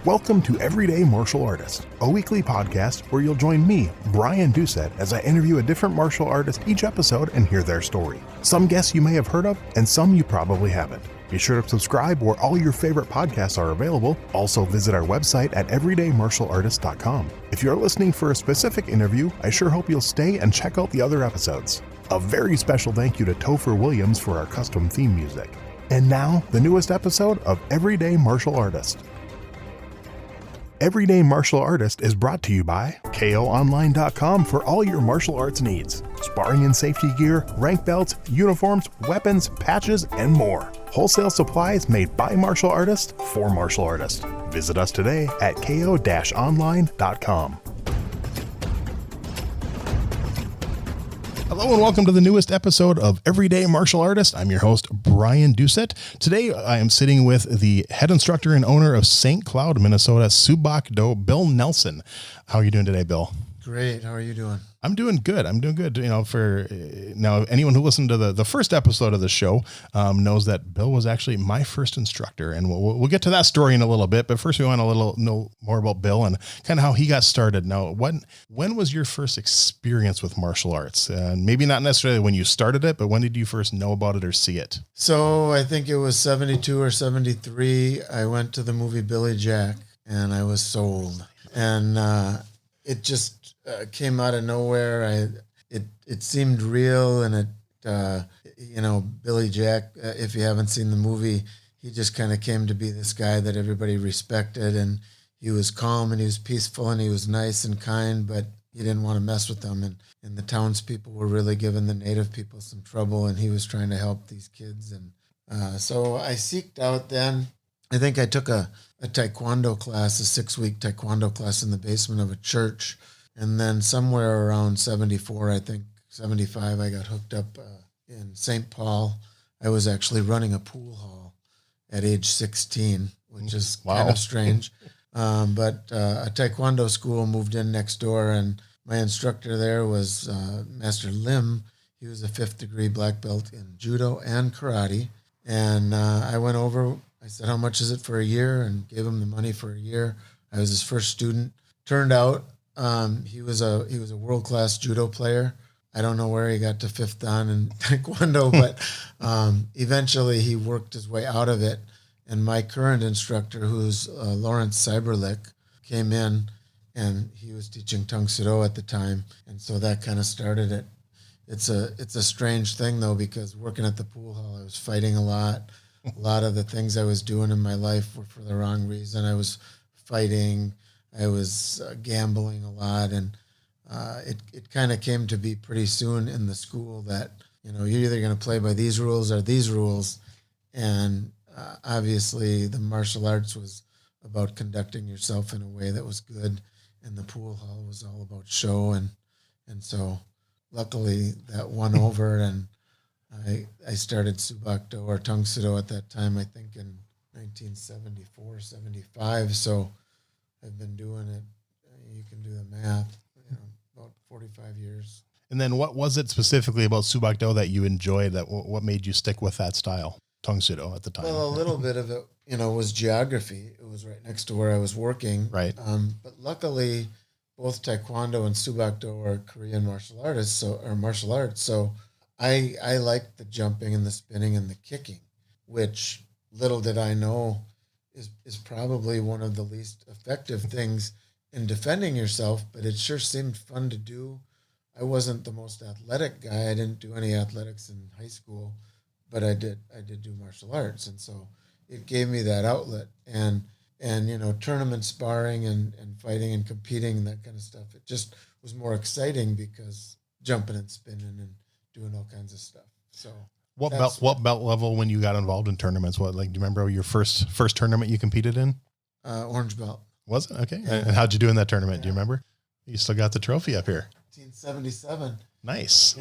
Welcome to Everyday Martial Artist, a weekly podcast where you'll join me, Brian Doucette, as I interview a different martial artist each episode and hear their story. Some guests you may have heard of, and some you probably haven't. Be sure to subscribe where all your favorite podcasts are available. Also visit our website at everydaymartialartist.com. If you're listening for a specific interview, I sure hope you'll stay and check out the other episodes. A very special thank you to Topher Williams for our custom theme music. And now, the newest episode of Everyday Martial Artist. Everyday Martial Artist is brought to you by KOOnline.com for all your martial arts needs. Sparring and safety gear, rank belts, uniforms, weapons, patches, and more. Wholesale supplies made by martial artists for martial artists. Visit us today at ko-online.com. Hello and welcome to the newest episode of Everyday Martial Artist. I'm your host, Brian Doucette. Today I am sitting with the head instructor and owner of St. Cloud, Minnesota, Soo Bahk Do, Bill Nelson. How are you doing today, Bill? Great. How are you doing? I'm doing good. You know, for now, anyone who listened to the first episode of the show knows that Bill was actually my first instructor, and we'll get to that story in a little bit. But first, we want to know more about Bill and kind of how he got started. Now, when was your first experience with martial arts? Maybe not necessarily when you started it, but when did you first know about it or see it? So I think it was 72 or 73. I went to the movie Billy Jack, and I was sold, and it just came out of nowhere. It seemed real, and Billy Jack, if you haven't seen the movie, he just kind of came to be this guy that everybody respected, and he was calm and he was peaceful and he was nice and kind, but he didn't want to mess with them. And the townspeople were really giving the native people some trouble, and he was trying to help these kids. And so I seeked out then. I think I took a taekwondo class, a 6-week taekwondo class in the basement of a church. And then somewhere around 74, I think 75, I got hooked up in St. Paul. I was actually running a pool hall at age 16, which is kind of strange. But a taekwondo school moved in next door, and my instructor there was Master Lim. He was a 5th degree black belt in judo and karate. And I went over, I said, how much is it for a year? And gave him the money for a year. I was his first student. Turned out he was a world-class judo player. I don't know where he got to 5th dan in taekwondo, but eventually he worked his way out of it. And my current instructor, who's Lawrence Cyberlick, came in, and he was teaching Tang at the time, and so that kind of started it. It's a strange thing though, because working at the pool hall, I was fighting a lot. A lot of the things I was doing in my life were for the wrong reason. I was fighting. I was gambling a lot, and it kind of came to be pretty soon in the school that, you're either going to play by these rules or these rules. And obviously the martial arts was about conducting yourself in a way that was good, and the pool hall was all about show. And so luckily that won over, and I started Soo Bahk Do or Tang Do at that time, I think in 1974, 75. So I've been doing it, you can do the math, about 45 years. And then what was it specifically about Soo Bahk Do that you enjoyed, what made you stick with that style, Tang Do at the time? Well, a little bit of it, was geography. It was right next to where I was working. Right. But luckily, both Taekwondo and Soo Bahk Do are Korean martial arts. So I liked the jumping and the spinning and the kicking, which little did I know is probably one of the least effective things in defending yourself, but it sure seemed fun to do. I wasn't the most athletic guy. I didn't do any athletics in high school, but I did do martial arts. And so it gave me that outlet, and tournament sparring and fighting and competing and that kind of stuff. It just was more exciting because jumping and spinning and doing all kinds of stuff. So What belt level when you got involved in tournaments? Do you remember your first tournament you competed in? Orange belt. Was it? Okay. Yeah. And how'd you do in that tournament? Yeah. Do you remember? You still got the trophy up here. 1977. Nice.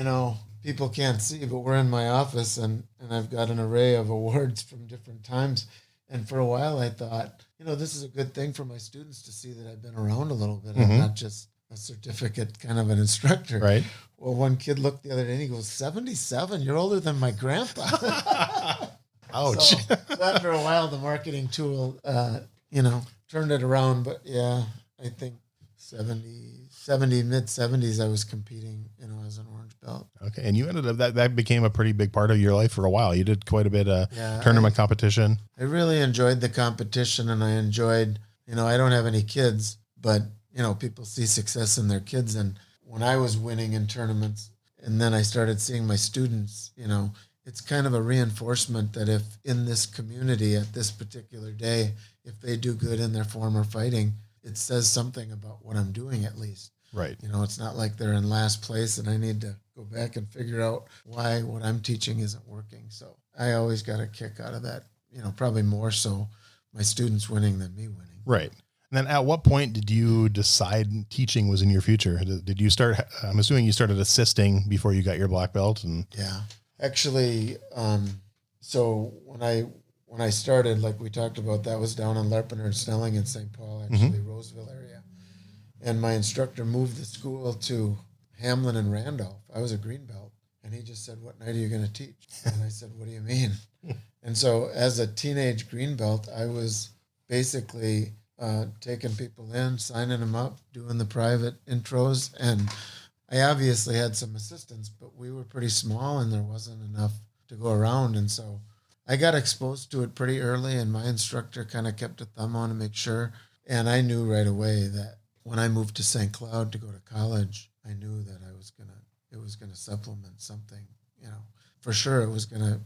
People can't see, but we're in my office, and I've got an array of awards from different times. And for a while I thought, this is a good thing for my students to see that I've been around a little bit. Mm-hmm. I'm not just a certificate kind of an instructor. Right. Well, one kid looked the other day and he goes, 77, you're older than my grandpa. Ouch. So after a while, the marketing tool turned it around. But yeah, I think 70, mid-70s, I was competing, as an orange belt. Okay, and you ended up, that became a pretty big part of your life for a while. You did quite a bit of tournament competition. I really enjoyed the competition, and I enjoyed, I don't have any kids, but, people see success in their kids. And when I was winning in tournaments, and then I started seeing my students, it's kind of a reinforcement that if in this community at this particular day, if they do good in their form or fighting, it says something about what I'm doing at least. Right. It's not like they're in last place and I need to go back and figure out why what I'm teaching isn't working. So I always got a kick out of that, probably more so my students winning than me winning. Right. And then at what point did you decide teaching was in your future? Did you start, I'm assuming you started assisting before you got your black belt? And yeah, actually, so when I started, like we talked about, that was down in Larpenteur and Snelling in St. Paul, actually, Roseville area. And my instructor moved the school to Hamlin and Randolph. I was a green belt. And he just said, "What night are you going to teach?" And I said, "What do you mean?" And so as a teenage green belt, I was basically taking people in, signing them up, doing the private intros. And I obviously had some assistants, but we were pretty small and there wasn't enough to go around. And so I got exposed to it pretty early, and my instructor kind of kept a thumb on to make sure. And I knew right away that when I moved to St. Cloud to go to college, I knew that it was gonna supplement something, for sure. It was gonna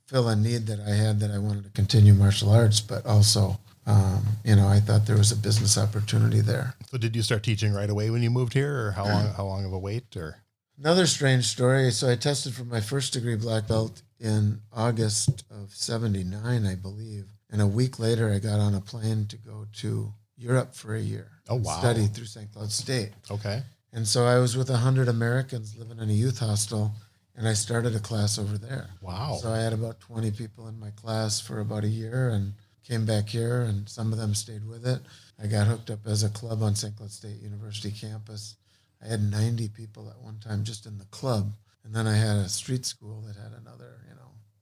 fill a need that I had, that I wanted to continue martial arts, but also, I thought there was a business opportunity there. So did you start teaching right away when you moved here, or how long of a wait? Or another strange story. So I tested for my first degree black belt in August of 79, I believe. And a week later, I got on a plane to go to Europe for a year. Oh, wow. Study through St. Cloud State. Okay. And so I was with 100 Americans living in a youth hostel, and I started a class over there. Wow. So I had about 20 people in my class for about a year, and came back here, and some of them stayed with it. I got hooked up as a club on St. Cloud State University campus. I had 90 people at one time just in the club. And then I had a street school that had another,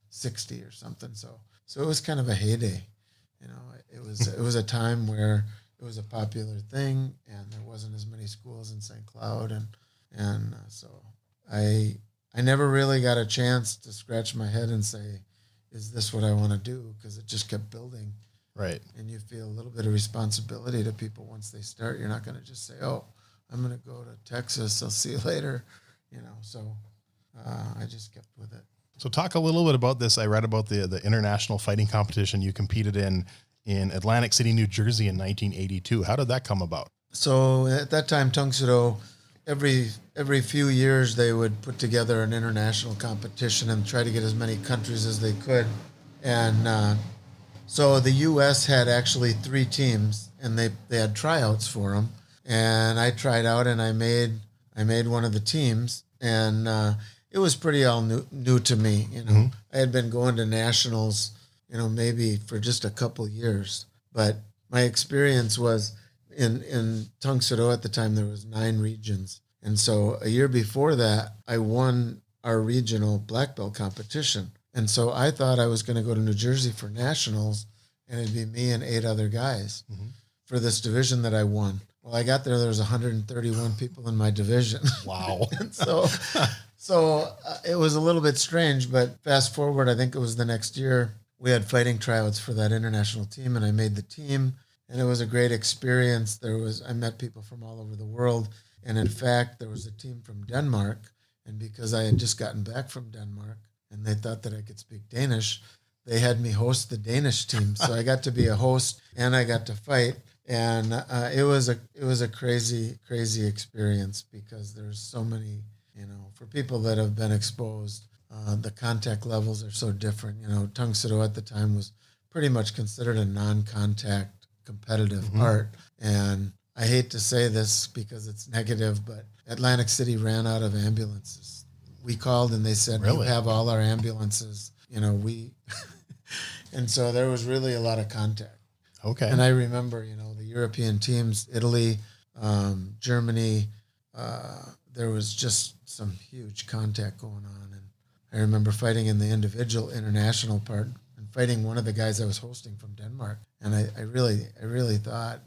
60 or something. So it was kind of a heyday. It was a time where it was a popular thing, and there wasn't as many schools in St. Cloud. And so I never really got a chance to scratch my head and say, is this what I want to do? Because it just kept building. Right. And you feel a little bit of responsibility to people once they start. You're not going to just say, "Oh, I'm going to go to Texas. I'll see you later." So I just kept with it. So talk a little bit about this. I read about the international fighting competition you competed in Atlantic City, New Jersey in 1982. How did that come about? So at that time, Tang Soo Do, every few years they would put together an international competition and try to get as many countries as they could. And so the U.S. had actually 3 teams, and they had tryouts for them. And I tried out, and I made one of the teams, and it was pretty all new to me. I had been going to nationals, maybe for just a couple years, but my experience was in Tang Soo Do at the time, there was 9 regions. And so a year before that, I won our regional black belt competition. And so I thought I was going to go to New Jersey for nationals, and it'd be me and 8 other guys for this division that I won. Well, I got there was 131 people in my division. Wow. And so it was a little bit strange, but fast forward, I think it was the next year, we had fighting tryouts for that international team, and I made the team, and it was a great experience. I met people from all over the world, and in fact, there was a team from Denmark, and because I had just gotten back from Denmark, and they thought that I could speak Danish, they had me host the Danish team. So I got to be a host, and I got to fight. And it was a crazy, crazy experience, because there's so many, for people that have been exposed, the contact levels are so different. Tang Soo Do at the time was pretty much considered a non-contact competitive art. And I hate to say this because it's negative, but Atlantic City ran out of ambulances. We called and they said, "You have all our ambulances." And so there was really a lot of contact. Okay. And I remember, the European teams, Italy, Germany, there was just some huge contact going on. And I remember fighting in the individual international part and fighting one of the guys I was hosting from Denmark. And I really thought,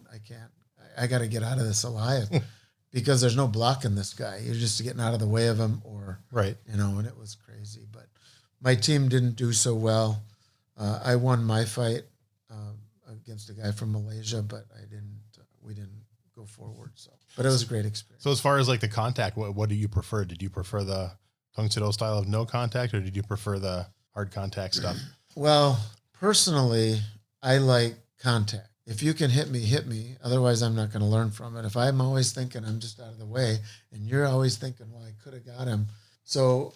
I got to get out of this alive because there's no blocking this guy. You're just getting out of the way of him right. And it was crazy. But my team didn't do so well. I won my fight against a guy from Malaysia, but we didn't go forward. So, but it was a great experience. So as far as like the contact, what do you prefer? Did you prefer the Tang Soo Do style of no contact, or did you prefer the hard contact stuff? Well, personally, I like contact. If you can hit me. Otherwise, I'm not going to learn from it. If I'm always thinking I'm just out of the way and you're always thinking, well, I could have got him. So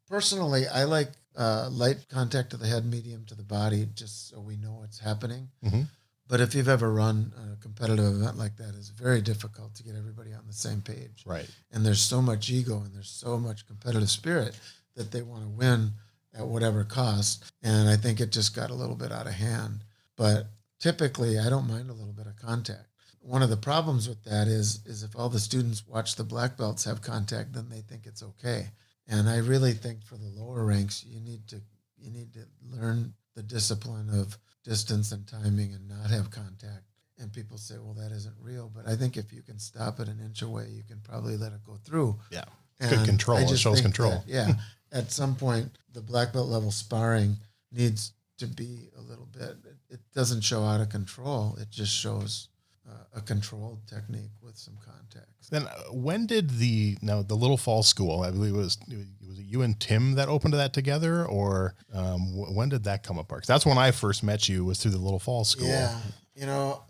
personally, I like light contact to the head, medium to the body, just so we know what's happening. Mm-hmm. But if you've ever run a competitive event like that, it's very difficult to get everybody on the same page. Right. And there's so much ego and there's so much competitive spirit that they want to win at whatever cost. And I think it just got a little bit out of hand. But typically, I don't mind a little bit of contact. One of the problems with that is if all the students watch the black belts have contact, then they think it's okay. And I really think for the lower ranks, you need to learn the discipline of distance and timing and not have contact. And people say, well, that isn't real. But I think if you can stop it an inch away, you can probably let it go through. Yeah. And good control. I It just shows think control. that, at some point, the black belt level sparring needs to be a little bit, it doesn't show out of control. It just shows a controlled technique with some context. Then when did the Little Falls School, I believe was it you and Tim that opened that together, or when did that come apart? 'Cause that's when I first met you, was through the Little Falls School. Yeah.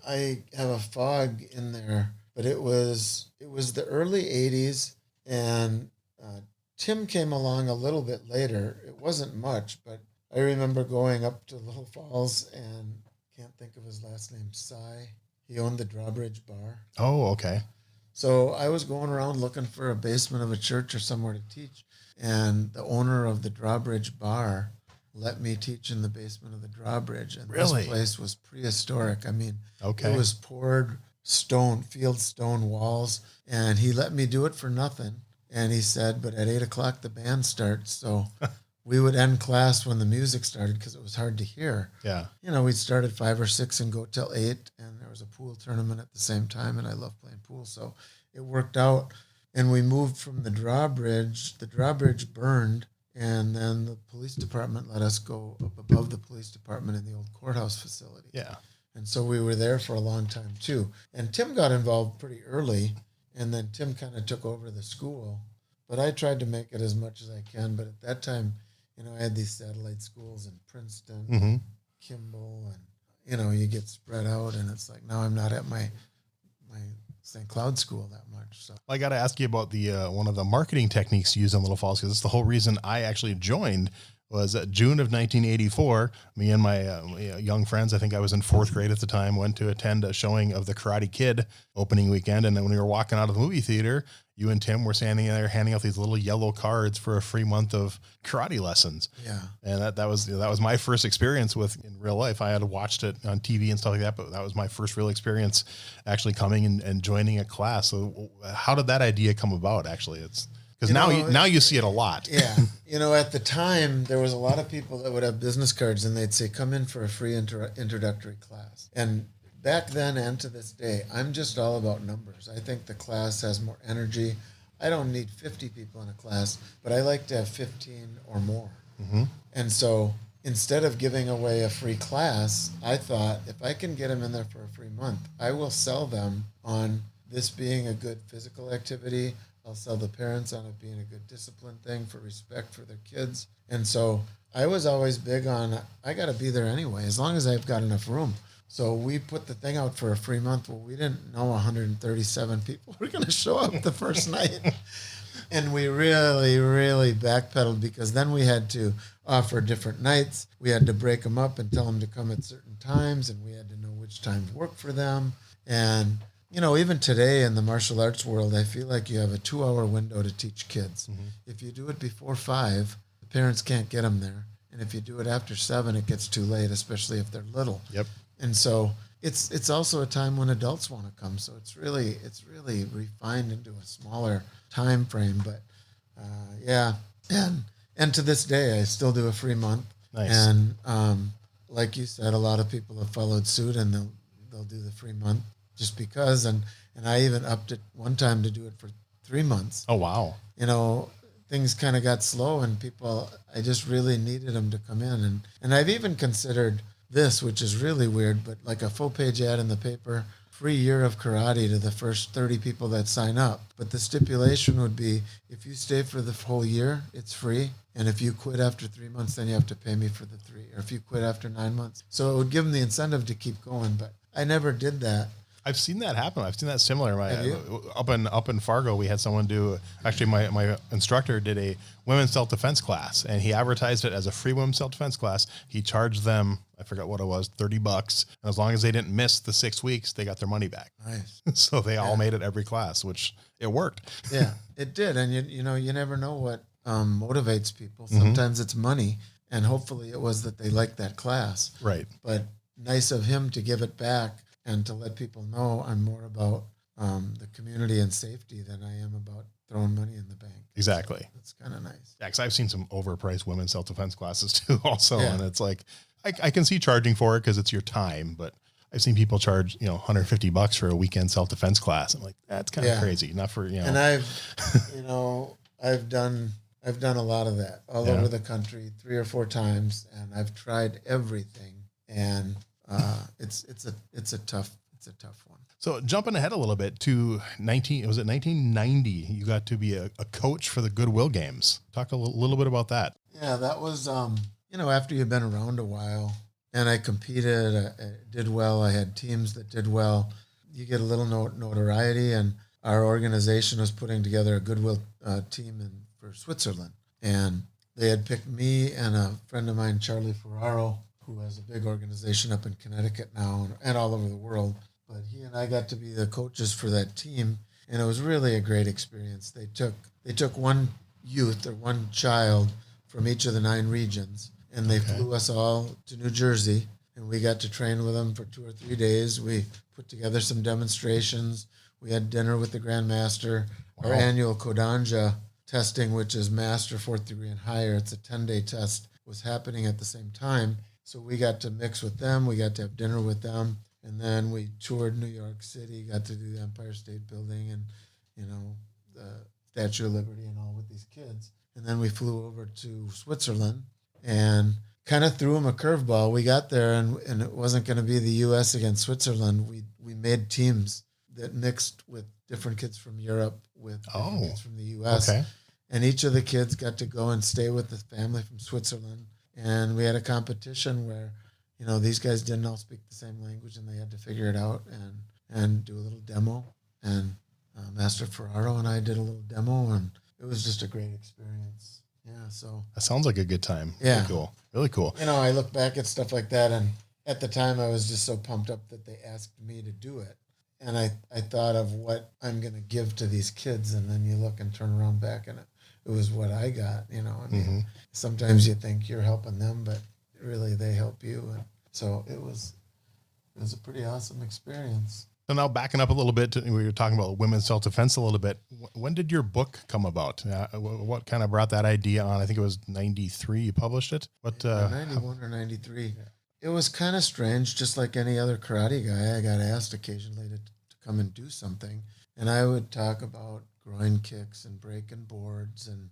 I have a fog in there, but it was the early 80s, and Tim came along a little bit later. It wasn't much, but I remember going up to Little Falls, and can't think of his last name, Cy. He owned the Drawbridge Bar. Oh, okay. So I was going around looking for a basement of a church or somewhere to teach, and the owner of the Drawbridge Bar let me teach in the basement of the Drawbridge. And Really? This place was prehistoric. I mean, Okay. It was poured field stone walls, and he let me do it for nothing. And he said, but at 8:00 the band starts. So we would end class when the music started because it was hard to hear. Yeah. We'd start at 5 or 6 and go till 8. And there was a pool tournament at the same time. And I love playing pool. So it worked out. And we moved from the drawbridge. The drawbridge burned. And then the police department let us go up above the police department in the old courthouse facility. Yeah. And so we were there for a long time too. And Tim got involved pretty early. And then Tim kind of took over the school. But I tried to make it as much as I can. But at that time, I had these satellite schools in Princeton, Mm-hmm. Kimball, and, you get spread out. And it's like, now I'm not at my St. Cloud school that much. So I got to ask you about the one of the marketing techniques used in Little Falls, because it's the whole reason I actually joined. Was June of 1984. Me and my young friends, I think I was in 4th grade at the time, went to attend a showing of The Karate Kid opening weekend. And then when we were walking out of the movie theater, you and Tim were standing there handing out these little yellow cards for a free month of karate lessons. Yeah. And that was my first experience with in real life. I had watched it on TV and stuff like that, but that was my first real experience actually coming and joining a class. So how did that idea come about? Actually, because now you see it a lot. Yeah. At the time, there was a lot of people that would have business cards and they'd say, come in for a free introductory class. And back then and to this day, I'm just all about numbers. I think the class has more energy. I don't need 50 people in a class, but I like to have 15 or more. Mm-hmm. And so instead of giving away a free class, I thought if I can get them in there for a free month, I will sell them on this being a good physical activity. I'll sell the parents on it being a good discipline thing for respect for their kids. And so I was always big on, I got to be there anyway, as long as I've got enough room. So we put the thing out for a free month. Well, we didn't know 137 people were going to show up the first night. And we really, really backpedaled because then we had to offer different nights. We had to break them up and tell them to come at certain times, and we had to know which times worked for them. And even today in the martial arts world, I feel like you have a 2-hour window to teach kids. Mm-hmm. If you do it before 5, the parents can't get them there. And if you do it after 7, it gets too late, especially if they're little. Yep. And so it's also a time when adults want to come. So it's really refined into a smaller time frame. But yeah. And to this day, I still do a free month. Nice. And like you said, a lot of people have followed suit, and they'll do the free month just because. And I even upped it one time to do it for 3 months. Oh, wow. Things kind of got slow, and I just really needed them to come in. And I've even considered this, which is really weird, but like a full page ad in the paper, free year of karate to the first 30 people that sign up. But the stipulation would be, if you stay for the whole year, it's free. And if you quit after 3 months, then you have to pay me for the 3. Or if you quit after 9 months. So it would give them the incentive to keep going. But I never did that. I've seen that happen. I've seen that similar. Up in Fargo, we had someone my instructor did a women's self-defense class, and he advertised it as a free women's self-defense class. He charged them, I forgot what it was, $30. And as long as they didn't miss the 6 weeks, they got their money back. Nice. So they all made it every class, which it worked. Yeah, it did. And you never know what motivates people. Sometimes it's money, and hopefully it was that they liked that class. Right. But nice of him to give it back and to let people know I'm more about the community and safety than I am about throwing money in the bank. Exactly. So that's kind of nice. Yeah, because I've seen some overpriced women's self-defense classes too also. Yeah. And it's like, I can see charging for it because it's your time, but I've seen people charge, $150 for a weekend self-defense class. I'm like, that's kind of crazy. Not for, And I've done a lot of that all over the country 3 or 4 times, and I've tried everything, and it's a tough one. So jumping ahead a little bit to 1990, you got to be a coach for the Goodwill Games. Talk a little bit about that. Yeah, that was, after you've been around a while, and I competed, I did well. I had teams that did well. You get a little notoriety, and our organization was putting together a Goodwill team for Switzerland. And they had picked me and a friend of mine, Charlie Ferraro, who has a big organization up in Connecticut now and all over the world. But he and I got to be the coaches for that team, and it was really a great experience. They took one youth or one child from each of the 9 regions, and they flew us all to New Jersey, and we got to train with them for 2 or 3 days. We put together some demonstrations. We had dinner with the Grand Master. Our annual Kodanja testing, which is Master 4th degree and higher, it's a 10-day test, was happening at the same time. So we got to mix with them. We got to have dinner with them. And then we toured New York City, got to do the Empire State Building and, the Statue of Liberty and all with these kids. And then we flew over to Switzerland and kind of threw them a curveball. We got there and it wasn't going to be the U.S. against Switzerland. We made teams that mixed with different kids from Europe with different kids from the U.S. Okay. And each of the kids got to go and stay with the family from Switzerland. And we had a competition where, these guys didn't all speak the same language, and they had to figure it out and do a little demo. And Master Ferraro and I did a little demo, and it was just a great experience. Yeah, so. That sounds like a good time. Yeah. Really cool. Really cool. I look back at stuff like that, and at the time I was just so pumped up that they asked me to do it. And I thought of what I'm going to give to these kids, and then you look and turn around back, and it was what I got, Sometimes you think you're helping them, but really they help you. And so it was a pretty awesome experience. So now backing up a little bit, we were talking about women's self-defense a little bit. When did your book come about? What kind of brought that idea on? I think it was 93 you published it. 91 or 93. Yeah. It was kind of strange, just like any other karate guy. I got asked occasionally to come and do something. And I would talk about groin kicks and breaking boards. And,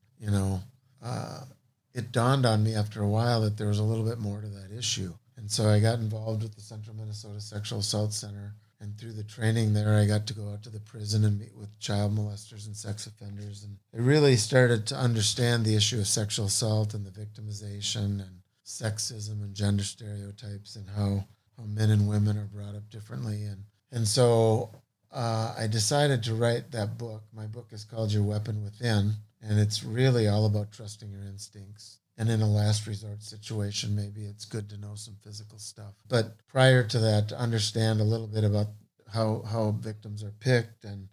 it dawned on me after a while that there was a little bit more to that issue. And so I got involved with the Central Minnesota Sexual Assault Center. And through the training there, I got to go out to the prison and meet with child molesters and sex offenders. And I really started to understand the issue of sexual assault and the victimization and sexism and gender stereotypes and how men and women are brought up differently. And so I decided to write that book. My book is called Your Weapon Within, and it's really all about trusting your instincts. And in a last resort situation, maybe it's good to know some physical stuff. But prior to that, to understand a little bit about how victims are picked and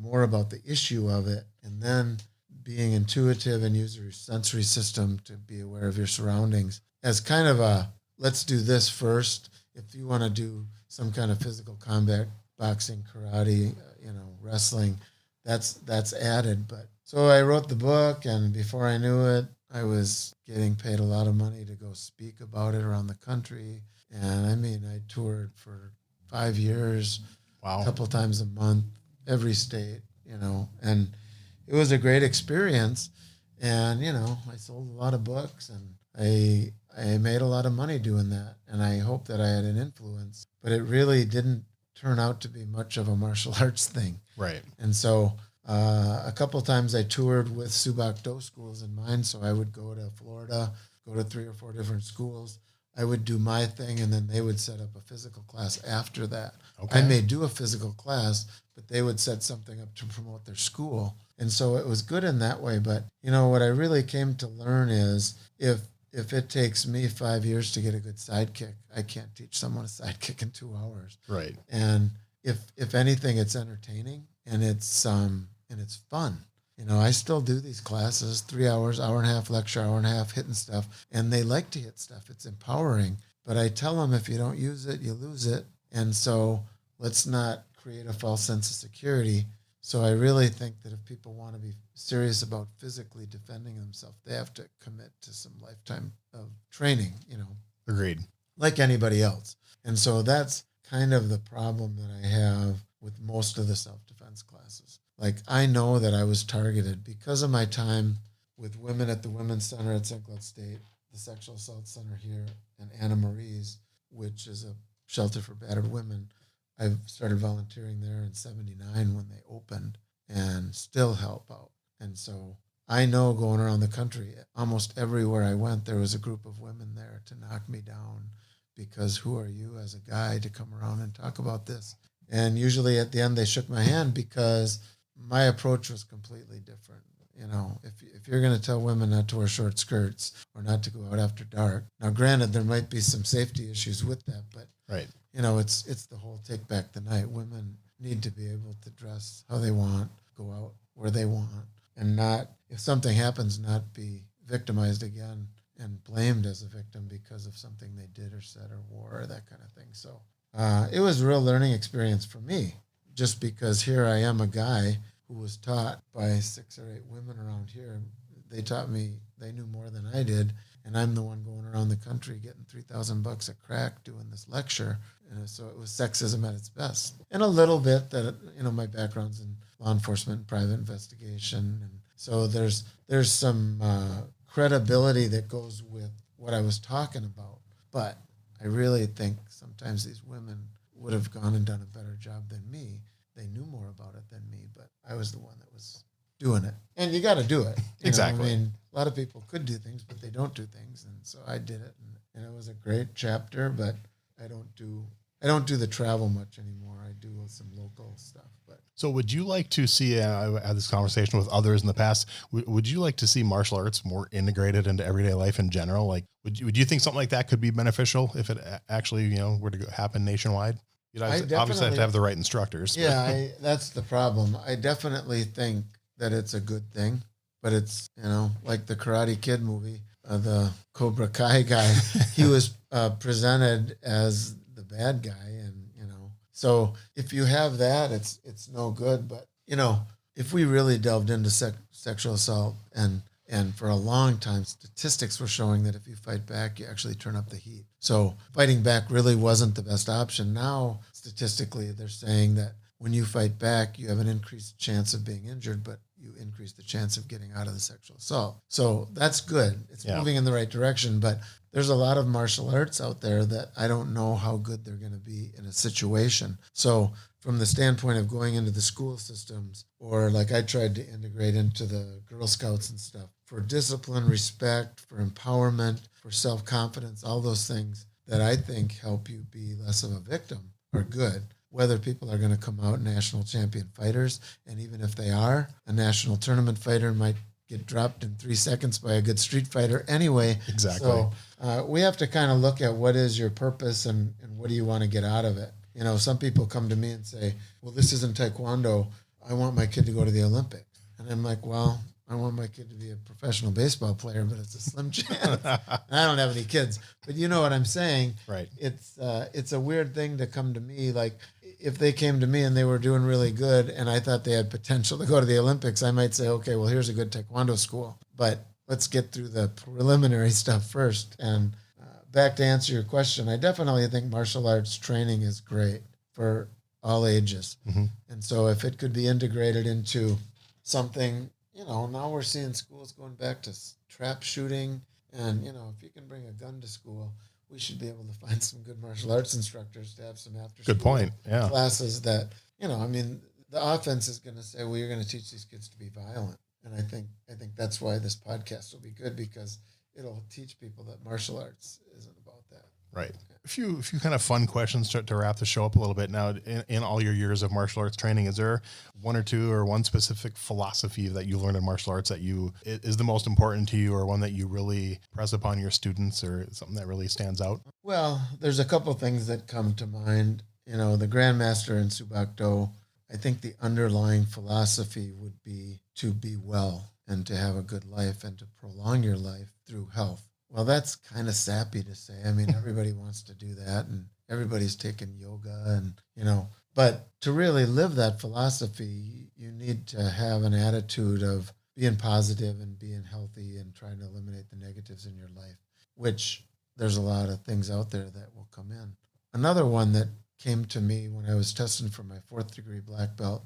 more about the issue of it, and then being intuitive and use your sensory system to be aware of your surroundings as kind of a, let's do this first. If you want to do some kind of physical combat, boxing, karate, wrestling, that's added. But so I wrote the book, and before I knew it, I was getting paid a lot of money to go speak about it around the country. And I mean, I toured for 5 years, Wow. a couple times a month, every state, and it was a great experience. And, I sold a lot of books and I made a lot of money doing that. And I hope that I had an influence, but it really didn't turn out to be much of a martial arts thing. Right. And so a couple of times I toured with Soo Bahk Do schools in mind. So I would go to Florida, go to 3 or 4 different schools. I would do my thing, and then they would set up a physical class after that. Okay. I may do a physical class, but they would set something up to promote their school. And so it was good in that way. But, what I really came to learn is if it takes me 5 years to get a good sidekick, I can't teach someone a sidekick in 2 hours. Right. And if anything, it's entertaining and it's fun. I still do these classes, 3 hours, hour and a half lecture, hour and a half hitting stuff, and they like to hit stuff. It's empowering. But I tell them if you don't use it, you lose it. And so let's not create a false sense of security. So I really think that if people want to be serious about physically defending themselves, they have to commit to some lifetime of training, Agreed. like anybody else. And so that's kind of the problem that I have with most of the self-defense classes. Like, I know that I was targeted because of my time with women at the Women's Center at St. Cloud State, the Sexual Assault Center here, and Anna Marie's, which is a shelter for battered women. I started volunteering there in 79 when they opened and still help out. And so I know going around the country, almost everywhere I went, there was a group of women there to knock me down because who are you as a guy to come around and talk about this? And usually at the end, they shook my hand because my approach was completely different. If you're going to tell women not to wear short skirts or not to go out after dark, now granted, there might be some safety issues with that, but right. It's the whole take back the night. Women need to be able to dress how they want, go out where they want, and not, if something happens, not be victimized again and blamed as a victim because of something they did or said or wore or that kind of thing. So it was a real learning experience for me, just because here I am, a guy who was taught by 6 or 8 women around here. They taught me, they knew more than I did, and I'm the one going around the country getting $3,000 a crack doing this lecture. And so it was sexism at its best. And a little bit that, my background's in law enforcement and private investigation. And so there's some credibility that goes with what I was talking about. But I really think sometimes these women would have gone and done a better job than me. They knew more about it than me, but I was the one that was doing it. And you got to do it. Exactly. A lot of people could do things, but they don't do things. And so I did it. And it was a great chapter, but I don't do the travel much anymore. I do some local stuff. But so would you like to see, I had this conversation with others in the past, would you like to see martial arts more integrated into everyday life in general? Like, would you think something like that could be beneficial if it actually, were to happen nationwide? Obviously have to have the right instructors. Yeah, that's the problem. I definitely think that it's a good thing, but it's, like the Karate Kid movie, the Cobra Kai guy, he was presented as the bad guy. And, so if you have that, it's no good. But, if we really delved into sexual assault and for a long time, statistics were showing that if you fight back, you actually turn up the heat. So fighting back really wasn't the best option. Now, statistically, they're saying that when you fight back, you have an increased chance of being injured, but you increase the chance of getting out of the sexual assault. So that's good. It's moving in the right direction, but there's a lot of martial arts out there that I don't know how good they're going to be in a situation. So from the standpoint of going into the school systems, or like I tried to integrate into the Girl Scouts and stuff, for discipline, respect, for empowerment, for self-confidence, all those things that I think help you be less of a victim are good. Whether people are going to come out national champion fighters, and even if they are, a national tournament fighter might get dropped in 3 seconds by a good street fighter anyway. Exactly. So we have to kind of look at what is your purpose and what do you want to get out of it. Some people come to me and say, well, this isn't Taekwondo. I want my kid to go to the Olympics. And I'm like, well, I want my kid to be a professional baseball player, but it's a slim chance. I don't have any kids, but you know what I'm saying? Right. It's a weird thing to come to me. Like if they came to me and they were doing really good and I thought they had potential to go to the Olympics, I might say, okay, well, here's a good Taekwondo school. But let's get through the preliminary stuff first. And back to answer your question, I definitely think martial arts training is great for all ages. Mm-hmm. And so if it could be integrated into something, now we're seeing schools going back to trap shooting. And, if you can bring a gun to school, we should be able to find some good martial arts instructors to have some after school Good point. Yeah. classes that, the offense is going to say, well, you're going to teach these kids to be violent. And I think that's why this podcast will be good, because it'll teach people that martial arts isn't about that. Right. A few kind of fun questions to wrap the show up a little bit. Now, in all your years of martial arts training, is there one or two or one specific philosophy that you learned in martial arts that is the most important to you, or one that you really press upon your students, or something that really stands out? Well, there's a couple things that come to mind. The Grandmaster in Soo Bahk Do, I think the underlying philosophy would be to be well and to have a good life and to prolong your life through health. Well, that's kind of sappy to say. I mean, everybody wants to do that, and everybody's taking yoga but to really live that philosophy, you need to have an attitude of being positive and being healthy and trying to eliminate the negatives in your life, which there's a lot of things out there that will come in. Another one that came to me when I was testing for my 4th degree black belt,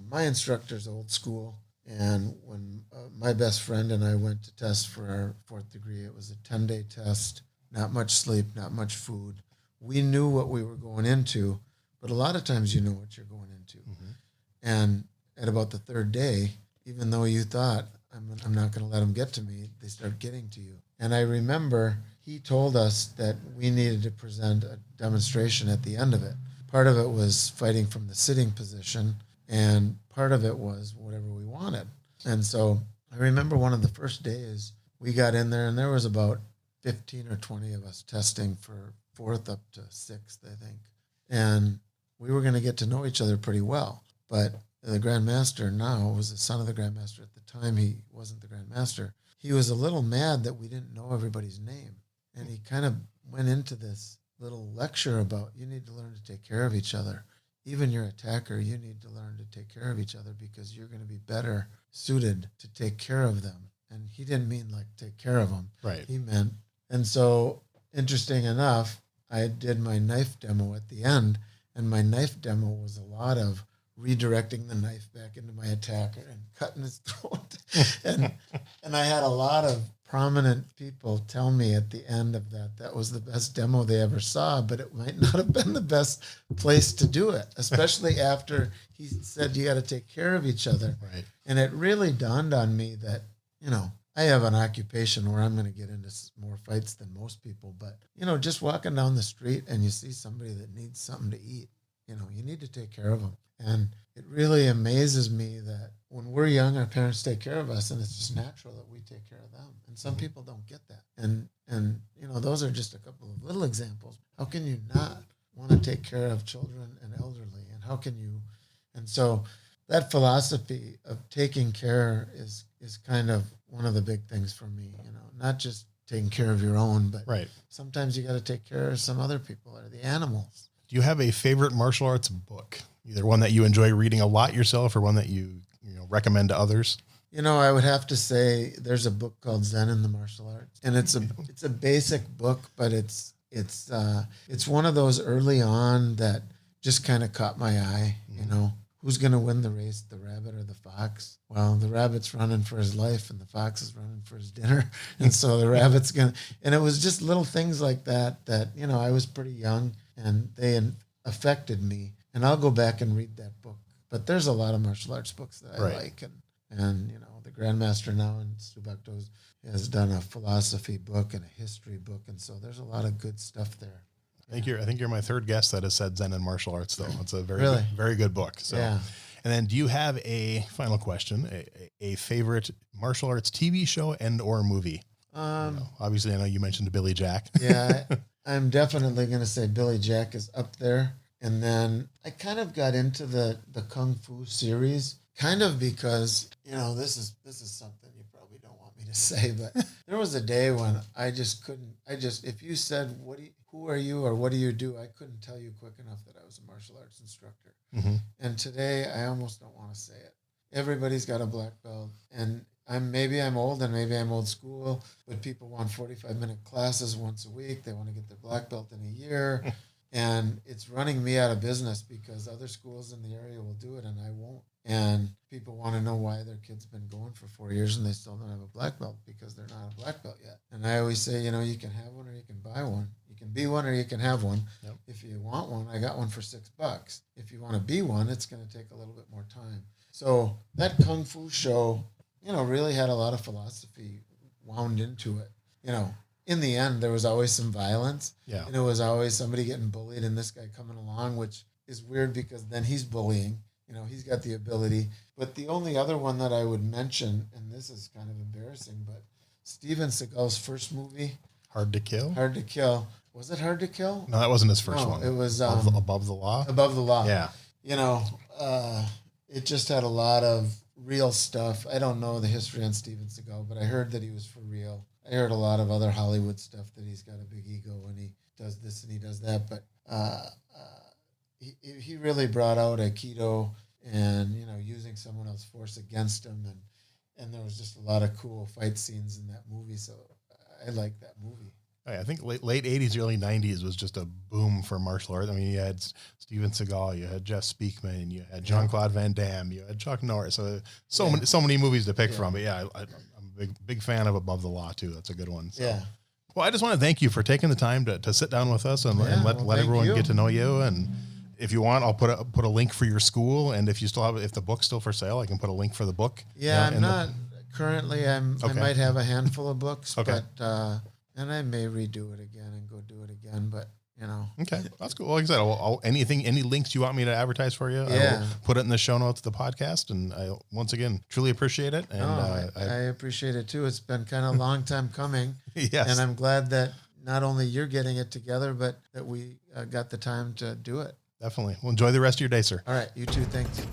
my instructor's old school. And when my best friend and I went to test for our 4th degree, it was a 10-day test, not much sleep, not much food. We knew what we were going into, but a lot of times you know what you're going into. Mm-hmm. And at about the 3rd day, even though you thought, I'm not going to let them get to me, they start getting to you. And I remember he told us that we needed to present a demonstration at the end of it. Part of it was fighting from the sitting position, and part of it was whatever we wanted. And so I remember one of the first days we got in there, and there was about 15 or 20 of us testing for 4th up to 6th, I think. And we were going to get to know each other pretty well. But the Grandmaster now was the son of the Grandmaster. At the time, he wasn't the Grandmaster. He was a little mad that we didn't know everybody's name. And he kind of went into this little lecture about, you need to learn to take care of each other. Even your attacker, you need to learn to take care of each other, because you're going to be better suited to take care of them. And he didn't mean like take care of them. Right. He meant, and so interesting enough, I did my knife demo at the end, and my knife demo was a lot of redirecting the knife back into my attacker and cutting his throat. and I had a lot of prominent people tell me at the end of that was the best demo they ever saw, but it might not have been the best place to do it, especially after he said you got to take care of each other. Right. And it really dawned on me that, I have an occupation where I'm going to get into more fights than most people, but, just walking down the street and you see somebody that needs something to eat, you need to take care of them. And it really amazes me that when we're young, our parents take care of us, and it's just natural that we take care of them. And some people don't get that. And those are just a couple of little examples. How can you not want to take care of children and elderly? And how can you? And so that philosophy of taking care is kind of one of the big things for me, not just taking care of your own, but right. Sometimes you got to take care of some other people or the animals. Do you have a favorite martial arts book? Either one that you enjoy reading a lot yourself, or one that you recommend to others? I would have to say there's a book called Zen in the Martial Arts, and it's a basic book, but it's one of those early on that just kind of caught my eye. Who's going to win the race, the rabbit or the fox? Well, the rabbit's running for his life, and the fox is running for his dinner, and so the rabbit's going to. And it was just little things like that I was pretty young, and they affected me. And I'll go back and read that book. But there's a lot of martial arts books that I like. And the Grandmaster now in Soo Bahk Do has done a philosophy book and a history book. And so there's a lot of good stuff there. I think you're my third guest that has said Zen and martial arts, though. It's a very good book. So, yeah. And then do you have a final question, a favorite martial arts TV show and or movie? Obviously, I know you mentioned Billy Jack. Yeah, I'm definitely going to say Billy Jack is up there. And then I kind of got into the Kung Fu series, kind of because, this is something you probably don't want me to say, but there was a day when I just couldn't, if you said, who are you or what do you do? I couldn't tell you quick enough that I was a martial arts instructor. Mm-hmm. And today I almost don't want to say it. Everybody's got a black belt, and maybe I'm old and maybe I'm old school, but people want 45-minute classes once a week. They want to get their black belt in a year. And it's running me out of business because other schools in the area will do it and I won't. And people want to know why their kid's been going for 4 years and they still don't have a black belt because they're not a black belt yet. And I always say, you can have one or you can buy one. You can be one or you can have one. Yep. If you want one, I got one for $6. If you want to be one, it's going to take a little bit more time. So that Kung Fu show, really had a lot of philosophy wound into it. In the end, there was always some violence. Yeah. And it was always somebody getting bullied and this guy coming along, which is weird because then he's bullying. He's got the ability. But the only other one that I would mention, and this is kind of embarrassing, but Steven Seagal's first movie. Hard to Kill? Hard to Kill. Was it Hard to Kill? No, that wasn't his first one. It was... Above the Law? Above the Law. Yeah. It just had a lot of real stuff. I don't know the history on Steven Seagal, but I heard that he was for real. I heard a lot of other Hollywood stuff that he's got a big ego and he does this and he does that. But he really brought out Aikido and, using someone else's force against him. And there was just a lot of cool fight scenes in that movie. So I like that movie. I think late 80s, early 90s was just a boom for martial arts. I mean, you had Steven Seagal, you had Jeff Speakman, you had Jean-Claude Van Damme, you had Chuck Norris. So many movies to pick from. But yeah, I'm a big fan of Above the Law too. That's a good one. So. Yeah. Well, I just want to thank you for taking the time to sit down with us and let everyone get to know you. And if you want, I'll put a link for your school. And if the book's still for sale, I can put a link for the book. Yeah, I'm not currently. I might have a handful of books, but and I may redo it again and go do it again. But okay, that's cool. Like I said, any links you want me to advertise for you, I will put it in the show notes of the podcast. And I once again truly appreciate it. And I appreciate it too. It's been kind of a long time coming. Yes, and I'm glad that not only you're getting it together, but that we got the time to do it. Definitely. Well, enjoy the rest of your day, sir. All right, you too. Thanks.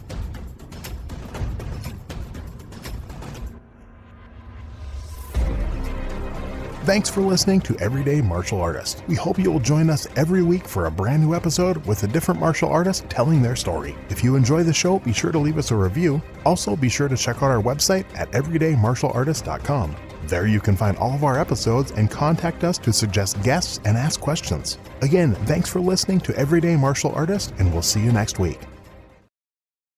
Thanks for listening to Everyday Martial Artist. We hope you will join us every week for a brand new episode with a different martial artist telling their story. If you enjoy the show, be sure to leave us a review. Also, be sure to check out our website at everydaymartialartist.com. There you can find all of our episodes and contact us to suggest guests and ask questions. Again, thanks for listening to Everyday Martial Artist, and we'll see you next week.